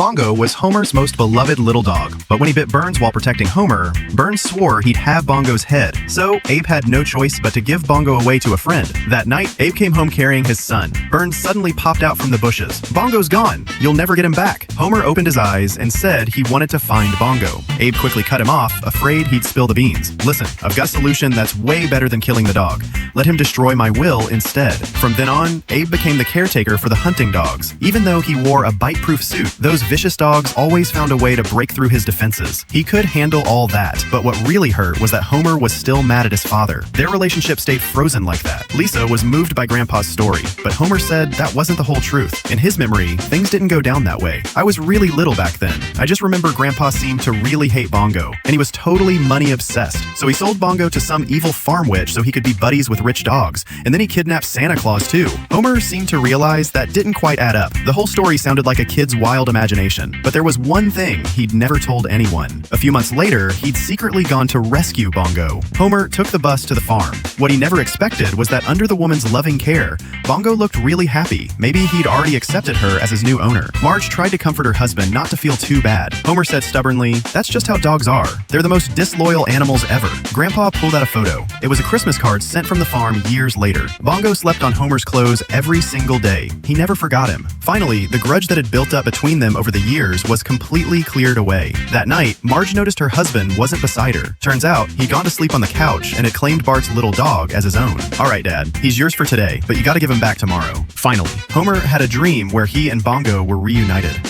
Bongo was Homer's most beloved little dog, but when he bit Burns while protecting Homer, Burns swore he'd have Bongo's head, so Abe had no choice but to give Bongo away to a friend. That night, Abe came home carrying his son. Burns suddenly popped out from the bushes. "Bongo's gone. You'll never get him back." Homer opened his eyes and said he wanted to find Bongo. Abe quickly cut him off, afraid he'd spill the beans. "Listen, I've got a solution that's way better than killing the dog. Let him destroy my will instead." From then on, Abe became the caretaker for the hunting dogs. Even though he wore a bite-proof suit, those vicious dogs always found a way to break through his defenses. He could handle all that, but what really hurt was that Homer was still mad at his father. Their relationship stayed frozen like that. Lisa was moved by Grandpa's story, but Homer said that wasn't the whole truth. In his memory, things didn't go down that way. "I was really little back then. I just remember Grandpa seemed to really hate Bongo, and he was totally money obsessed. So he sold Bongo to some evil farm witch so he could be buddies with rich dogs, and then he kidnapped Santa Claus too." Homer seemed to realize that didn't quite add up. The whole story sounded like a kid's wild imagination, but there was one thing he'd never told anyone. A few months later, he'd secretly gone to rescue Bongo. Homer took the bus to the farm. What he never expected was that under the woman's loving care, Bongo looked really happy. Maybe he'd already accepted her as his new owner. Marge tried to comfort her husband not to feel too bad. Homer said stubbornly, "That's just how dogs are. They're the most disloyal animals ever." Grandpa pulled out a photo. It was a Christmas card sent from the farm years later. Bongo slept on Homer's clothes every single day. He never forgot him. Finally, the grudge that had built up between them over the years was completely cleared away. That night, Marge noticed her husband wasn't beside her. Turns out, he'd gone to sleep on the couch and had claimed Bart's little dog as his own. "All right, Dad, he's yours for today, but you gotta give him back tomorrow." Finally, Homer had a dream where he and Bongo were reunited.